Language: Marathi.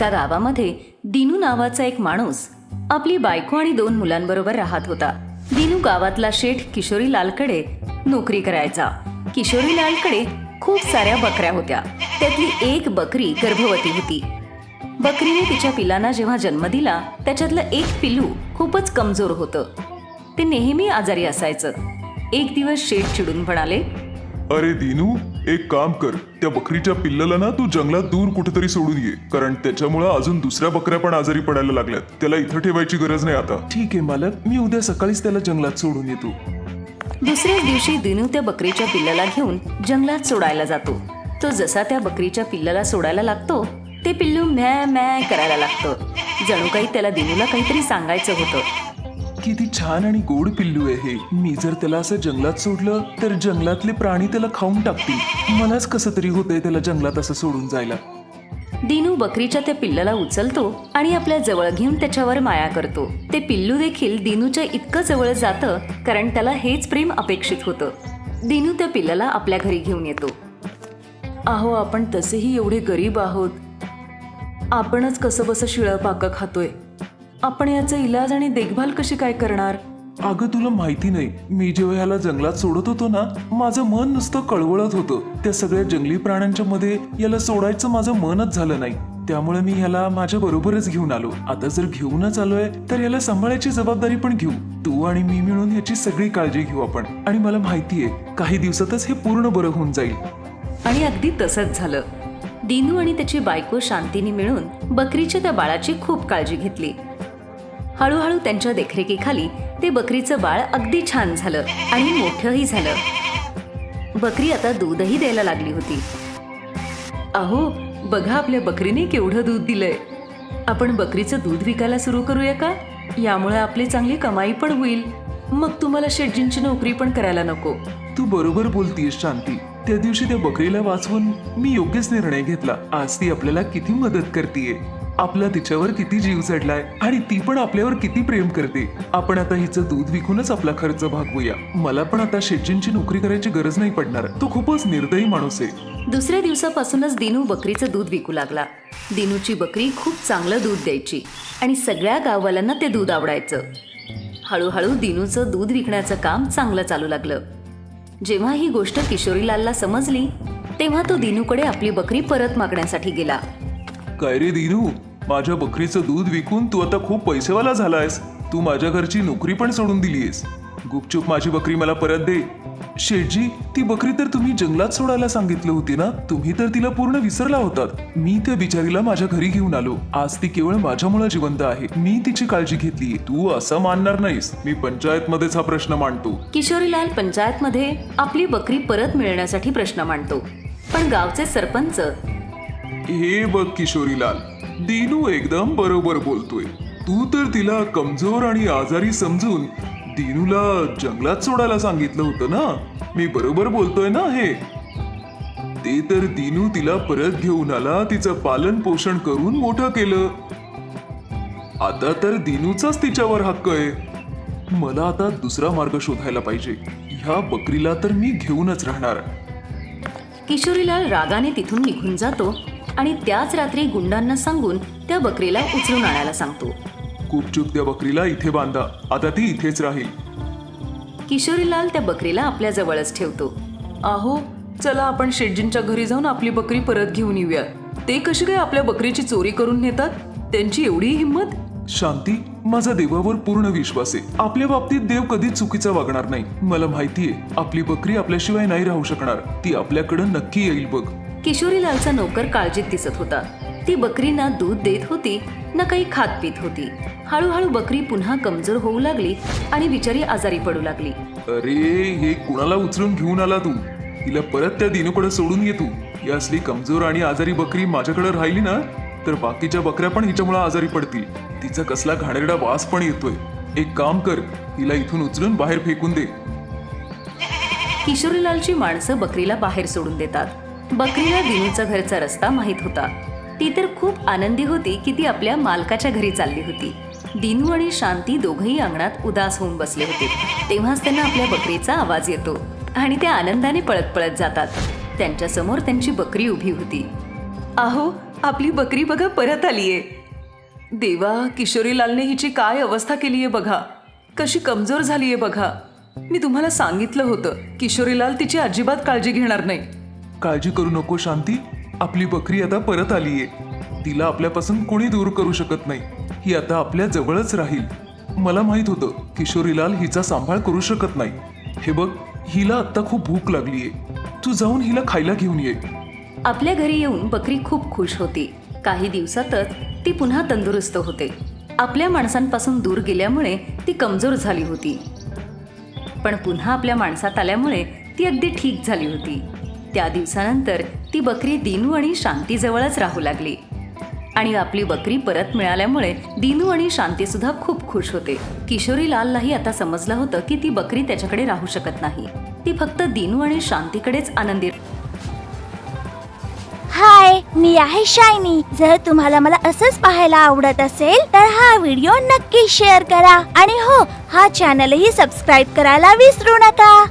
एका गावामध्ये दिनू नावाचा एक माणूस आपली बायको आणि 2 मुलांबरोबर राहत होता. दिनू गावातला शेठ किशोरीलालकडे नोकरी करायचा. किशोरीलालकडे खूप साऱ्या बकऱ्या होत्या. त्यातली एक बकरी गर्भवती होती. बकरीने तिच्या पिलांना जेव्हा जन्म दिला त्याच्यातलं एक पिल्लू खूपच कमजोर होतं. ते नेहमी आजारी असायचं. एक दिवस शेठ चिडून म्हणाले, अरे दिनू, एक काम कर, त्या बकरीच्या पिल्लाला ना तू जंगलात दूर कुठेतरी सोडून ये, कारण त्याच्यामुळे अजून दुसऱ्या बकऱ्या पण आजारी पडायला लागल्यात. त्याला इथं ठेवायची गरज नाही आता. ठीक आहे मालक, मी उद्या सकाळीच त्याला जंगलात सोडून येतो. दुसऱ्याच दिवशी दिनू त्या बकरीच्या पिल्लाला घेऊन जंगलात सोडायला जातो. तो जसा त्या बकरीच्या पिल्लाला सोडायला लागतो ते पिल्लू मॅ मॅ करायला लागतं. जणू काही त्याला दिनूला काहीतरी सांगायचं होतं. किती छान आणि गोड पिल्लू आहे हे. मी जर त्याला असं जंगलात सोडलं तर जंगलातले प्राणी त्याला खाऊन टाकतील. मलाच कसं तरी होतंय त्याला जंगलात असं सोडून जायला. दिनू बकरीच्या त्या पिल्लाला उचलतो आणि आपल्या जवळ घेऊन त्याच्यावर माया करतो. ते पिल्लू देखील दिनूच्या इतकं जवळ जातं कारण त्याला हेच प्रेम अपेक्षित होतं. दिनू त्या पिल्लाला आपल्या घरी घेऊन येतो. अहो, आपण तसेही एवढे गरीब आहोत. आपणच कसं बसं शिळं पाकं खातोय. आपण याचा इलाज आणि देखभाल कशी काय करणार? अगं तुला माहिती नाही, मी जेव्हा ह्याला जंगलात सोडत होतो ना, माझं मन नुसतं कळवळत होतं. त्या सगळ्या जंगली प्राण्यांच्या मध्ये याला सोडायचं माझं मनच झालं नाही. त्यामुळे मी ह्याला माझ्या बरोबरच घेऊन आलो. आता जर घेऊनच आलोय तर याला सांभाळायची जबाबदारी पण घेऊ. तू आणि मी मिळून ह्याची सगळी काळजी घेऊ आपण. आणि मला माहितीये काही दिवसातच हे पूर्ण बरं होऊन जाईल. आणि अगदी तसंच झालं. दिनू आणि त्याची बायको शांतीने मिळून बकरीच्या त्या बाळाची खूप काळजी घेतली. हळूहळू त्यांच्या देखरेखीखाली ते बकरीचं बाळ अगदी छान झालं आणि मोठंही झालं. बकरी आता दूधही द्यायला लागली होती. अहो, बघा आपल्या बकरीने केवढं दूध दिलंय. आपण बकरीचं दूध विकायला सुरू करूया का? यामुळे आपली चांगली कमाई पण होईल. मग तुम्हाला शेटजींची नोकरी पण करायला नको. तू बरोबर बोलतीयस शांती. त्या दिवशी त्या बकरीला वाचवून मी योग्यच निर्णय घेतला. आज ती आपल्याला किती मदत करतेय. आपला तिच्यावर किती जीव चढलाय आणि ती पण आपल्यावर किती प्रेम करते. आपण आता हिचं दूध विकूनच आपला खर्च भागवूया. मला पण आता शेटजींची नोकरी करायची गरज नाही पडणार. तो खूपच निर्दयी माणूस आहे. दुसऱ्या दिवसापासूनच दिनू बकरीचं दूध विकू लागला. दिनूची बकरी खूप चांगलं दूध द्यायची आणि सगळ्या गाववाल्यांना ते दूध आवडायचं. हळूहळू दिनूचं दूध विकण्याचं काम चांगलं चालू लागलं. जेव्हा ही गोष्ट किशोरीलालला समजली तेव्हा तो दिनूकडे आपली बकरी परत मागण्यासाठी गेला. काय रे दिनू, माझ्या बकरीचं दूध विकून तू आता खूप पैसेवाला झालायस. तू माझ्या घरची नोकरी पण सोडून दिलीयस. गुपचूप माझी बकरी मला परत दे. शेठजी, ती बकरी तर तुम्ही जंगलात सोडायला सांगितलं होती ना. तुम्ही तर तिला पूर्ण विसरला होतात. मी त्या बिचारीला माझ्या घरी घेऊन आलो. आज ती केवळ माझ्यामुळे जिवंत आहे. मी तिची काळजी घेतली. तू असं मानणार नाहीस. मी पंचायत मध्येच हा प्रश्न मांडतो. किशोरीलाल पंचायतमध्ये आपली बकरी परत मिळण्यासाठी प्रश्न मांडतो. पण गावचे सरपंच, हे बघ किशोरीलाल, दिनू एकदम बरोबर बोलतोय. तू तर तिला कमजोर आणि आजारी समजून दिनूला जंगलात सोडायला सांगितलं होतं ना. मी बरोबर बोलतोय ना हे? ते तर दिनू तिला परत घेऊन आला, तिचं पालन पोषण करून मोठं केलं. आता तर दिनूचाच तिच्यावर हक्क आहे. मला आता दुसरा मार्ग शोधायला पाहिजे. ह्या बकरीला तर मी घेऊनच राहणार. किशोरीलाल रागाने तिथून निघून जातो आणि त्याच रात्री गुंडांना सांगून त्या बकरीला उचलून आणायला सांगतो. गुपचूप त्या बकरीला इथे बांधा. आता ती इथेच राहील. किशोरीलाल त्या बकरीला आपल्या जवळच ठेवतो. अहो, चला आपण शेटजींच्या घरी जाऊन आपली बकरी परत घेऊन येऊया. ते कशी काय आपल्या बकरीची चोरी करून नेतात? त्यांची एवढी हिंमत? शांती, माझा देवावर पूर्ण विश्वास आहे. आपल्या बाबतीत देव कधीच चुकीचा वागणार नाही. मला माहितीये आपली बकरी आपल्याशिवाय नाही राहू शकणार. ती आपल्याकडे नक्की येईल बघ. किशोरीलालचा नोकर काळजीत दिसत होता. ती बकरी ना दूध देत होती ना काही खात पीत होती. हळूहळू बकरी पुन्हा कमजोर होऊ लागली आणि बिचारी आजारी पडू लागली. अरे, हे कुणाला उचलून घेऊन आला तू? तिला परत त्या दिनूकडे सोडून ये तू. ही असली कमजोर आणि आजारी बकरी माझ्याकडे राहिली ना तर बाकीच्या बकऱ्या पण हिच्यामुळे आजारी पडतील. तिचा कसला घाणेरडा वास पण येतोय. एक काम कर, तिला इथून उचलून बाहेर फेकून दे. किशोरीलालची माणसं बकरीला बाहेर सोडून देतात. बकरीला दिनूचा घरचा रस्ता माहित होता. ती तर खूप आनंदी होती की ती आपल्या मालकाच्या घरी चालली होती. दिनू आणि शांती दोघंही अंगणात उदास होऊन बसले होते. तेव्हाच त्यांना आपल्या बकरीचा आवाज येतो आणि त्या आनंदाने पळत पळत जातात. त्यांच्या समोर त्यांची बकरी उभी होती. अहो, आपली बकरी बघा परत आलीये. देवा, किशोरीलालने हिची काय अवस्था केलीये बघा. कशी कमजोर झालीये बघा. मी तुम्हाला सांगितलं होतं किशोरीलाल तिची अजिबात काळजी घेणार नाही. काळजी करू नको शांती, आपली बकरी आता परत आलीये. तिला आपल्यापासून कोणी दूर करू शकत नाही. ही आता आपल्या जवळच राहील. मला माहित होतं किशोरीलाल हिचा सांभाळ करू शकत नाही. हे बघ, हिला आता खूप भूक लागलीये. तू जाऊन हिला खायला घेऊन ये. आपल्या घरी येऊन बकरी खूप खुश होती. काही दिवसातच ती पुन्हा तंदुरुस्त होते. आपल्या माणसांपासून दूर गेल्यामुळे ती कमजोर झाली होती, पण पुन्हा आपल्या माणसात आल्यामुळे ती अगदी ठीक झाली होती. त्या दिवसानंतर ती बकरी दिनू आणि शांती जवळच राहू लागली. आणि आपली बकरी परत मिळाल्यामुळे दिनू आणि शांती सुद्धा खूप खुश होते. किशोरीलाललाही आता समजलं होतं की ती बकरी त्याच्याकडे राहू शकत नाही. ती फक्त दिनू आणि शांतीकडेच आनंदी. हाय, मी आहे शायनी. जर तुम्हाला मला असंच पाहायला आवडत असेल तर हा व्हिडिओ नक्की शेअर करा आणि हो, हा चॅनलही सबस्क्राईब करायला विसरू नका.